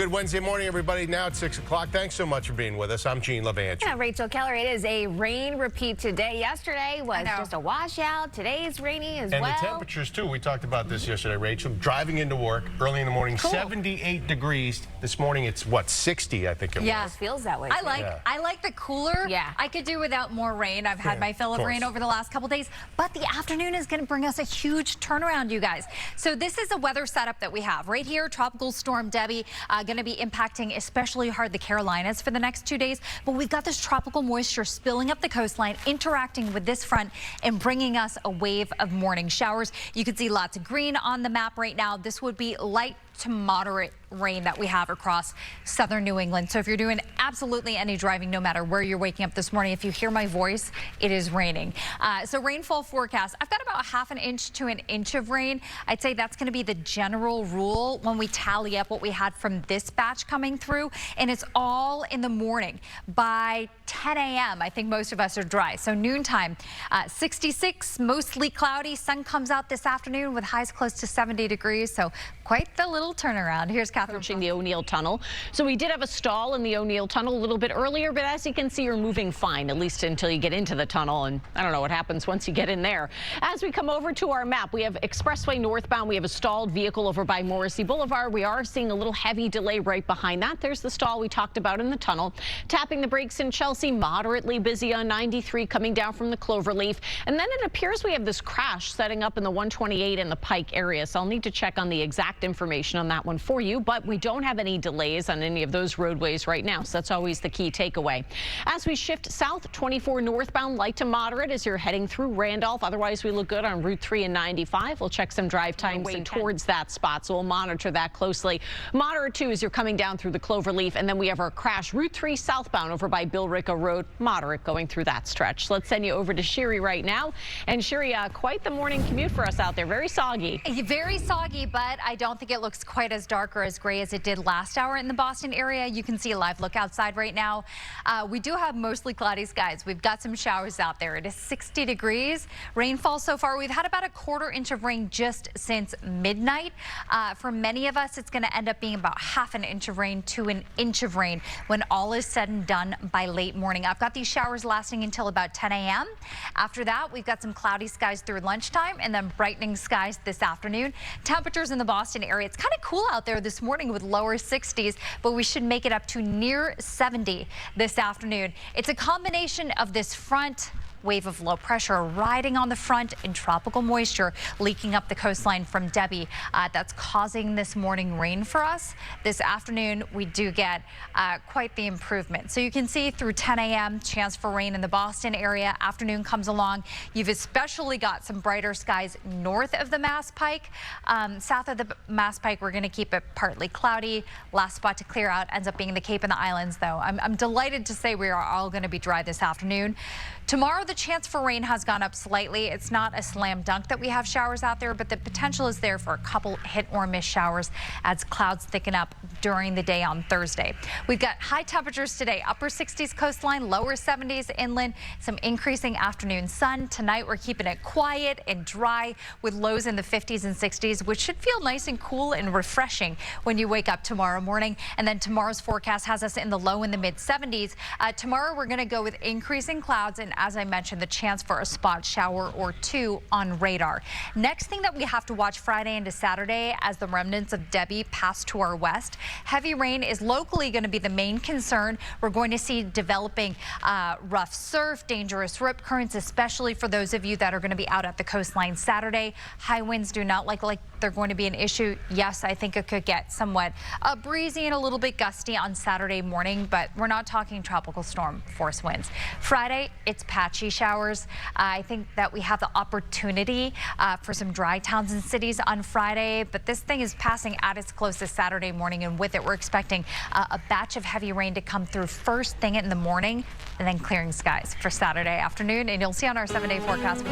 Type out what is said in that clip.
Good Wednesday morning, everybody. Now it's 6 o'clock. Thanks so much for being with us. I'm Gene LaVanche. Yeah, Rachel Keller, it is a rain repeat today. Yesterday was just a washout. Today's rainy as well. And the temperatures, too. We talked about this yesterday, Rachel. Driving into work early in the morning, 78 degrees. This morning, it's, what, 60, I think it was. Yeah, it feels that way. I like the cooler. Yeah. I could do without more rain. I've had my fill of rain over the last couple days. But the afternoon is going to bring us a huge turnaround, you guys. So this is a weather setup that we have. Right here, Tropical Storm Debbie going to be impacting especially hard the Carolinas for the next 2 days. But we've got this tropical moisture spilling up the coastline, interacting with this front and bringing us a wave of morning showers. You can see lots of green on the map right now. This would be light to moderate rain that we have across southern New England. So if you're doing absolutely any driving, no matter where you're waking up this morning, if you hear my voice, it is raining. So rainfall forecast, I've got about ½ an inch to an inch of rain. I'd say that's going to be the general rule when we tally up what we had from this batch coming through. And it's all in the morning. By 10 a.m., I think most of us are dry. So noontime, 66, mostly cloudy. Sun comes out this afternoon with highs close to 70 degrees. So quite the little turnaround. Here's Catherine. The O'Neill Tunnel. So we did have a stall in the O'Neill Tunnel a little bit earlier, but as you can see, you're moving fine, at least until you get into the tunnel. And I don't know what happens once you get in there. As we come over to our map, we have expressway northbound. We have a stalled vehicle over by Morrissey Boulevard. We are seeing a little heavy delay right behind that. There's the stall we talked about in the tunnel. Tapping the brakes in Chelsea, moderately busy on 93 coming down from the Cloverleaf. And then it appears we have this crash setting up in the 128 and the Pike area. So I'll need to check on the exact information on that one for you. But we don't have any delays on any of those roadways right now, so that's always the key takeaway. As we shift south, 24 northbound, light to moderate as you're heading through Randolph. Otherwise, we look good on Route 3 and 95. We'll check some drive times towards that spot, so we'll monitor that closely. Moderate, too, as you're coming down through the Cloverleaf, and then we have our crash, Route 3 southbound over by Bill Ricca Road. Moderate going through that stretch. Let's send you over to Shiri right now. And Shiri, quite the morning commute for us out there. Very soggy. Very soggy, but I don't think it looks quite as dark or as gray as it did last hour in the Boston area. You can see a live look outside right now. We do have mostly cloudy skies. We've got some showers out there. It is 60 degrees. Rainfall so far, we've had about ½ inch of rain just since midnight. For many of us, it's going to end up being about ½ an inch of rain to an inch of rain when all is said and done by late morning. I've got these showers lasting until about 10 a.m. After that, we've got some cloudy skies through lunchtime and then brightening skies this afternoon. Temperatures in the Boston area, it's kind of cool out there this morning with lower 60s, but we should make it up to near 70 this afternoon. It's a combination of this front wave of low pressure riding on the front and tropical moisture leaking up the coastline from Debbie. That's causing this morning rain for us. This afternoon, we do get quite the improvement. So you can see through 10 a.m. chance for rain in the Boston area. Afternoon comes along. You've especially got some brighter skies north of the Mass Pike. South of the Mass Pike, we're going to keep it partly cloudy. Last spot to clear out ends up being the Cape and the Islands, though. I'm delighted to say we are all going to be dry this afternoon. Tomorrow, the chance for rain has gone up slightly. It's not a slam dunk that we have showers out there, but the potential is there for a couple hit or miss showers as clouds thicken up during the day on Thursday. We've got high temperatures today, upper 60s coastline, lower 70s inland, some increasing afternoon sun. Tonight, we're keeping it quiet and dry with lows in the 50s and 60s, which should feel nice and cool and refreshing when you wake up tomorrow morning. And then tomorrow's forecast has us in the low in the mid 70s. Tomorrow, we're going to go with increasing clouds and, as I mentioned, the chance for a spot shower or two on radar. Next thing that we have to watch Friday into Saturday as the remnants of Debbie pass to our west. Heavy rain is locally going to be the main concern. We're going to see developing rough surf, dangerous rip currents, especially for those of you that are going to be out at the coastline Saturday. High winds do not like they're going to be an issue. Yes, I think it could get somewhat breezy and a little bit gusty on Saturday morning, but we're not talking tropical storm force winds. Friday, it's patchy showers. I think that we have the opportunity for some dry towns and cities on Friday, but this thing is passing at its closest Saturday morning, and with it, we're expecting a batch of heavy rain to come through first thing in the morning and then clearing skies for Saturday afternoon. And you'll see on our 7-day forecast